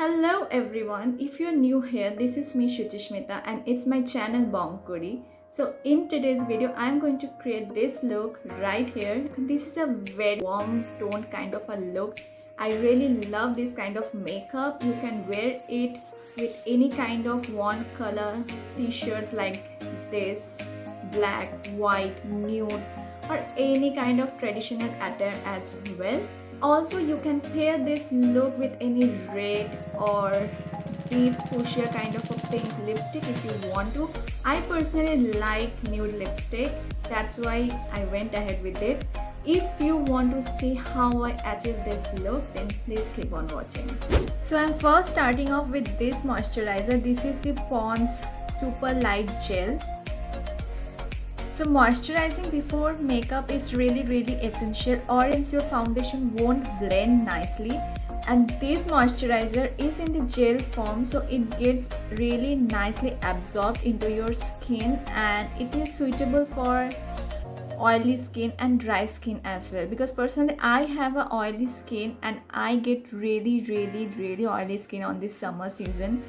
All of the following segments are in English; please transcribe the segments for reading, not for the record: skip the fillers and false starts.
Hello everyone, if you're new here, this is me Shuchishmita and it's my channel Bongkuri. So in today's video, I'm going to create this look right here. This is a very warm tone kind of a look. I really love this kind of makeup. You can wear it with any kind of warm color t-shirts like this, black, white, nude or any kind of traditional attire as well. Also, you can pair this look with any red or deep fuchsia kind of a pink lipstick if you want to. I personally like nude lipstick, that's why I went ahead with it. If you want to see how I achieve this look, then please keep on watching. So I'm first starting off with this moisturizer. This is the Pond's Super Light Gel. So moisturizing before makeup is really essential, or else your foundation won't blend nicely. And this moisturizer is in the gel form, so it gets really nicely absorbed into your skin, and it is suitable for oily skin and dry skin as well, because personally I have a oily skin and I get really oily skin on this summer season.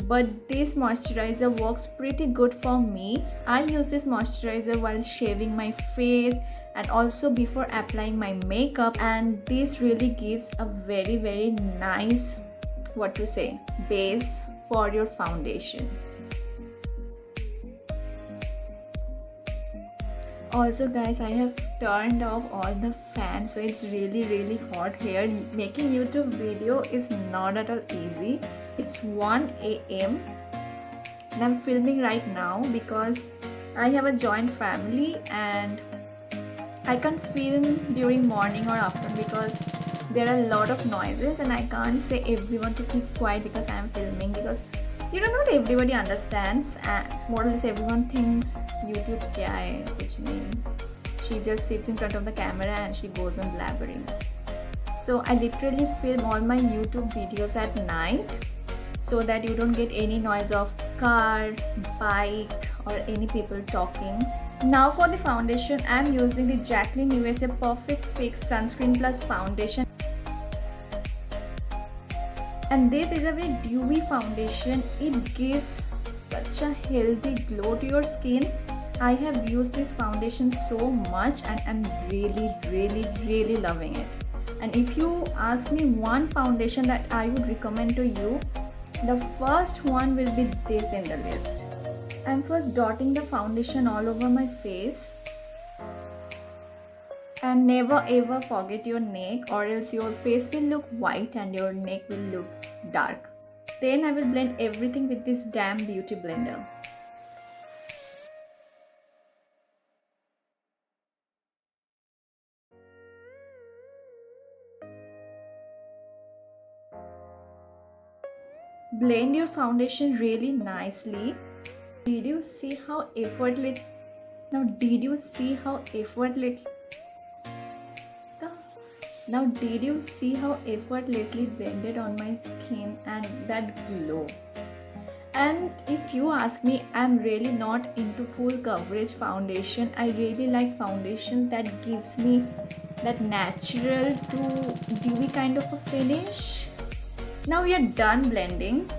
But this moisturizer works pretty good for me. I use this moisturizer while shaving my face and also before applying my makeup, and this really gives a very nice, base for your foundation. Also guys, I have turned off all the fans, so it's really hot here. Making YouTube video is not at all easy. It's 1 a.m. and I'm filming right now because I have a joint family and I can't film during morning or afternoon because there are a lot of noises and I can't say everyone to keep quiet because I am filming, because not everybody understands, and more or less everyone thinks YouTube kya hai, which means she just sits in front of the camera and she goes on blabbering. So I literally film all my YouTube videos at night so that you don't get any noise of car, bike or any people talking. Now for the foundation, I am using the Jaclyn USA Perfect Fix Sunscreen Plus Foundation. And this is a very dewy foundation. It gives such a healthy glow to your skin. I have used this foundation so much and I'm really loving it. And if you ask me one foundation that I would recommend to you, the first one will be this in the list. I'm first dotting the foundation all over my face. And never ever forget your neck, or else your face will look white and your neck will look dark. Then I will blend everything with this damn beauty blender. Blend your foundation really nicely. Did you see how effortless? Now did you see how effortlessly blended on my skin and that glow? And if you ask me, I'm really not into full coverage foundation. I really like foundation that gives me that natural to dewy kind of a finish. Now we are done blending.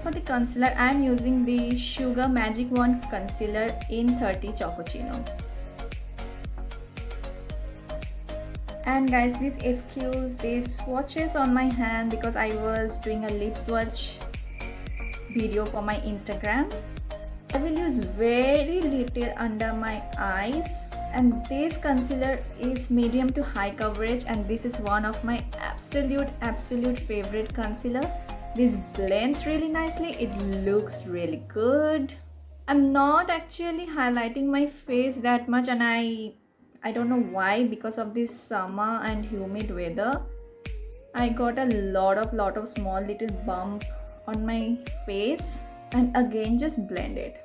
For the concealer, I am using the Sugar Magic Wand Concealer in 30 Chocochino. And guys, please excuse these swatches on my hand because I was doing a lip swatch video for my Instagram. I will use very little under my eyes, and this concealer is medium to high coverage, and this is one of my absolute favorite concealer. This blends really nicely, it looks really good. I'm not actually highlighting my face that much, and I don't know why, because of this summer and humid weather I got a lot of small little bump on my face. And again, just blend it.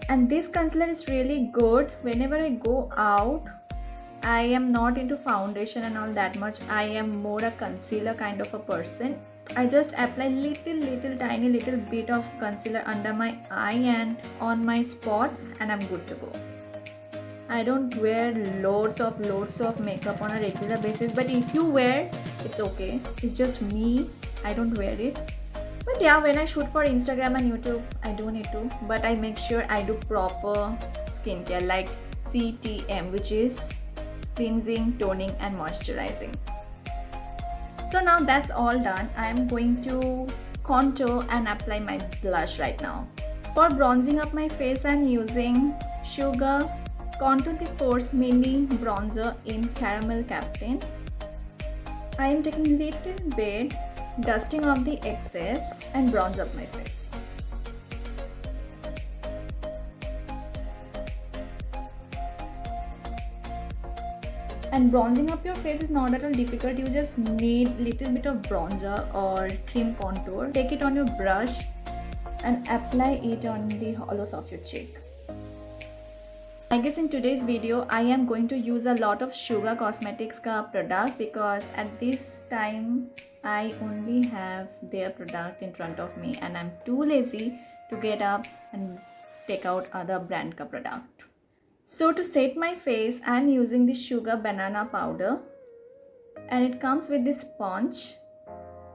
And this concealer is really good whenever I go out. I am not into foundation and all that much. I am more a concealer kind of a person. I just apply little tiny little bit of concealer under my eye and on my spots, and I'm good to go. I don't wear loads of makeup on a regular basis, but if you wear, it's okay. It's just me, I don't wear it. But yeah, when I shoot for Instagram and YouTube, I do need to, but I make sure I do proper skincare like CTM, which is cleansing, toning and moisturizing. So now that's all done. I am going to contour and apply my blush right now. For bronzing up my face, I'm using Sugar Contour the Force Mini Bronzer in Caramel Captain. I am taking little bit, dusting off the excess and bronze up my face. And bronzing up your face is not at all difficult. You just need little bit of bronzer or cream contour. Take it on your brush and apply it on the hollows of your cheek. I guess in today's video I am going to use a lot of Sugar Cosmetics ka product because at this time I only have their product in front of me and I'm too lazy to get up and take out other brand ka product. So to set my face, I am using the Sugar Banana Powder and it comes with this sponge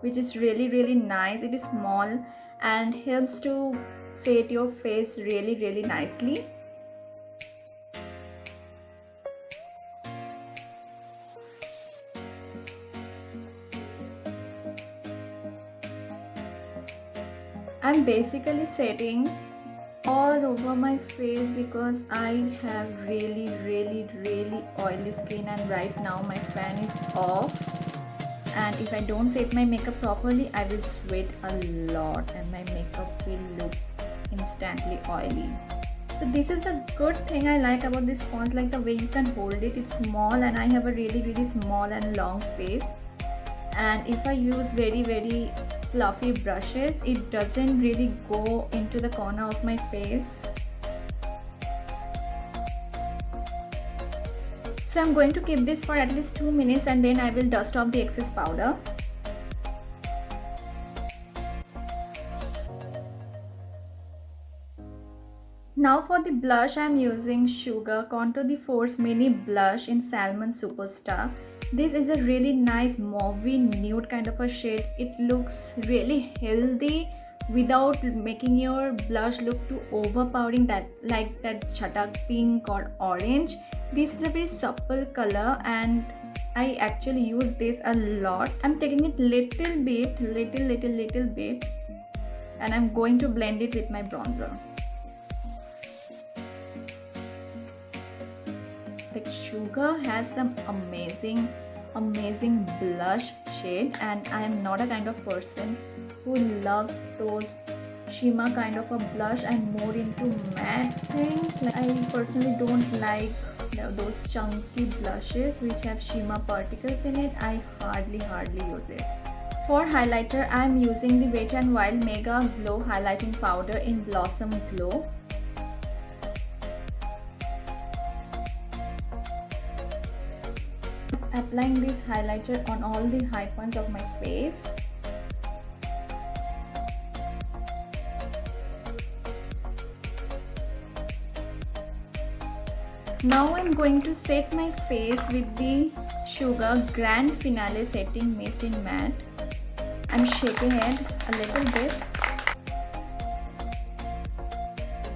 which is really nice. It is small and helps to set your face really nicely. I'm basically setting all over my face because I have really oily skin and right now my fan is off, and if I don't set my makeup properly I will sweat a lot and my makeup will look instantly oily. So this is the good thing I like about this sponge, like the way you can hold it. It's small and I have a really small and long face, and if I use very fluffy brushes, it doesn't really go into the corner of my face. So I'm going to keep this for at least 2 minutes and then I will dust off the excess powder. Now for the blush, I'm using Sugar Contour the Force Mini Blush in Salmon Superstar. This is a really nice mauvey nude kind of a shade. It looks really healthy without making your blush look too overpowering, that like that chatak pink or orange. This is a very supple color and I actually use this a lot. I'm taking it little bit and I'm going to blend it with my bronzer. Like Sugar has some amazing blush shade and I am not a kind of person who loves those shimmer kind of a blush. I'm more into matte things. Like I personally don't like those chunky blushes which have shimmer particles in it. I hardly use it. For highlighter, I am using the Wet n Wild Mega Glow Highlighting Powder in Blossom Glow. Applying this highlighter on all the high points of my face. Now I'm going to set my face with the Sugar Grand Finale Setting Mist in Matte. I'm shaking it a little bit.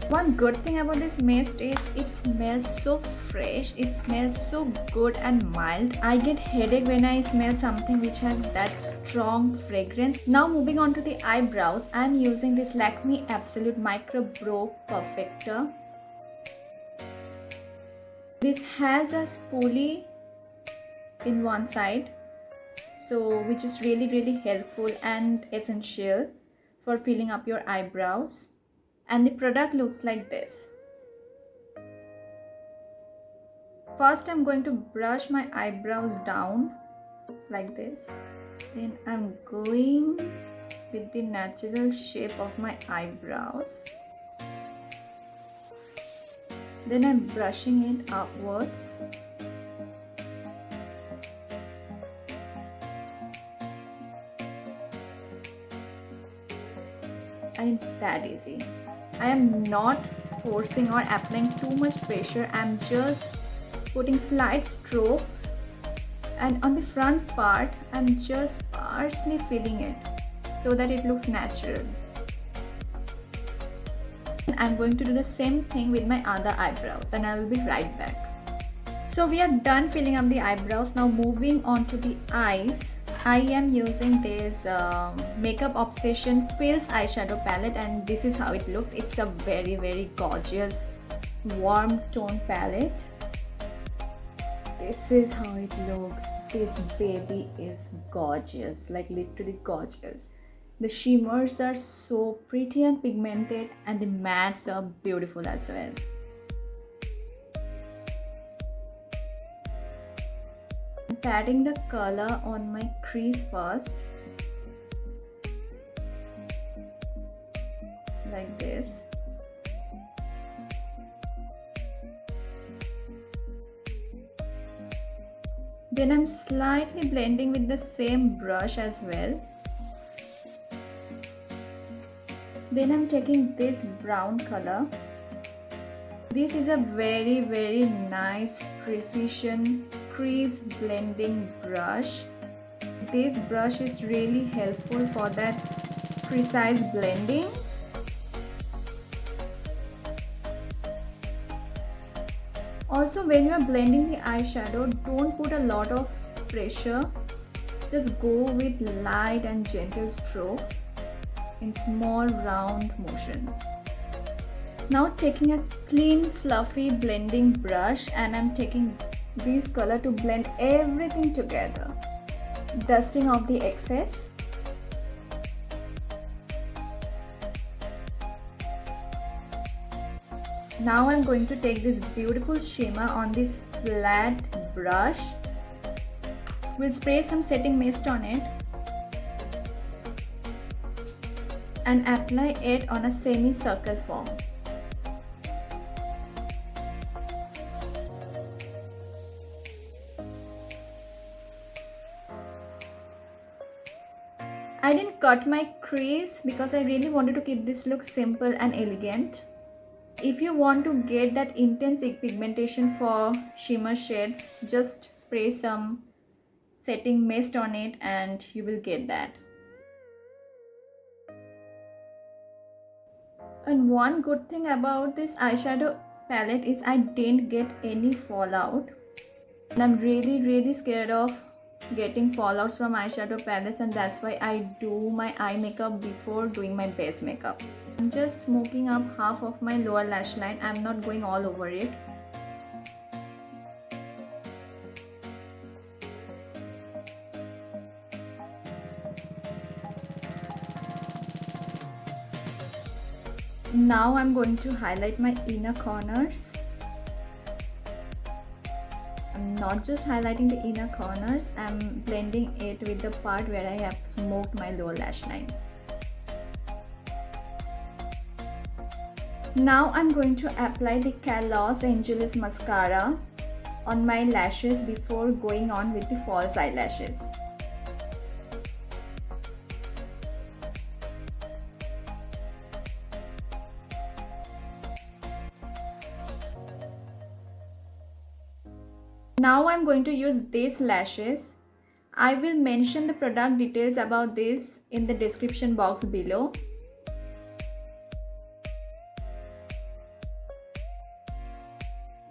One good thing about this mist is it smells so fresh, it smells so good and mild. I get headache when I smell something which has that strong fragrance. Now moving on to the eyebrows, I am using this Lakme Absolute Micro Brow Perfector. This has a spoolie in one side, so which is really helpful and essential for filling up your eyebrows. And the product looks like this. First I'm going to brush my eyebrows down like this. Then I'm going with the natural shape of my eyebrows. Then I'm brushing it upwards. and it's that easy. I am not forcing or applying too much pressure. I'm just putting slight strokes, and on the front part I'm just sparsely filling it so that it looks natural. And I'm going to do the same thing with my other eyebrows, and I will be right back. So we are done filling up the eyebrows. Now moving on to the eyes, I am using this Makeup Obsession Feels eyeshadow palette, and this is how it looks. It's a very gorgeous warm tone palette. This is how it looks. This baby is gorgeous, like literally gorgeous. The shimmers are so pretty and pigmented, and the mattes are beautiful as well. I'm patting the color on my crease first, like this. Then I'm slightly blending with the same brush as well. Then I'm taking this brown color. This is a very nice precision crease blending brush. This brush is really helpful for that precise blending. Also, when you are blending the eyeshadow, don't put a lot of pressure. Just go with light and gentle strokes in small round motion. Now taking a clean fluffy blending brush, and I'm taking this color to blend everything together, dusting off the excess. Now I'm going to take this beautiful shimmer on this flat brush. We'll spray some setting mist on it and apply it on a semicircle form. I didn't cut my crease because I really wanted to keep this look simple and elegant. If you want to get that intense pigmentation for shimmer shades, just spray some setting mist on it and you will get that. And one good thing about this eyeshadow palette is I didn't get any fallout. And I'm really scared of getting fallouts from eyeshadow palettes, and that's why I do my eye makeup before doing my base makeup. I'm just smoking up half of my lower lash line. I'm not going all over it. Now I'm going to highlight my inner corners. I'm not just highlighting the inner corners, I'm blending it with the part where I have smoked my lower lash line. Now I'm going to apply the Los Angeles mascara on my lashes before going on with the false eyelashes. Now I'm going to use these lashes. I will mention the product details about this in the description box below.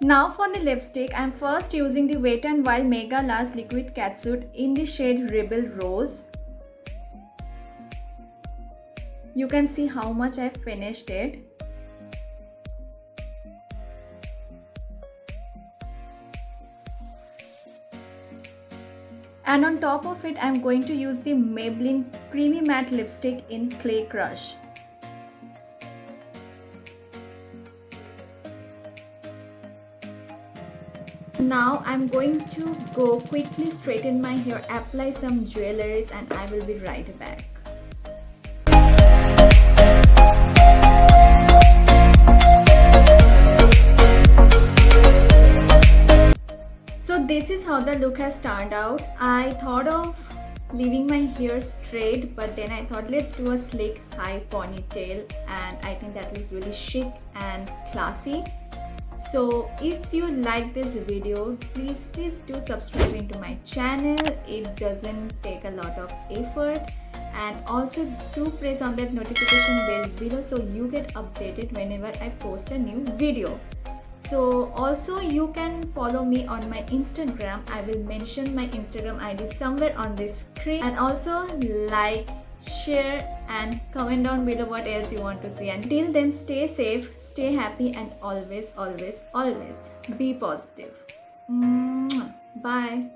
Now for the lipstick, I'm first using the Wet n Wild Mega Large Liquid Catsuit in the shade Rebel Rose. You can see how much I've finished it. And on top of it, I'm going to use the Maybelline Creamy Matte Lipstick in Clay Crush. Now I'm going to go quickly straighten my hair, apply some jewelries, and I will be right back. So this is how the look has turned out. I thought of leaving my hair straight, but then I thought let's do a slick high ponytail, and I think that is really chic and classy. So if you like this video, please do subscribe into my channel. It doesn't take a lot of effort, and also do press on that notification bell below so you get updated whenever I post a new video. So also you can follow me on my Instagram. I will mention my Instagram ID somewhere on this screen, and also like, share and comment down below what else you want to see. Until then, stay safe, stay happy, and always be positive. Bye.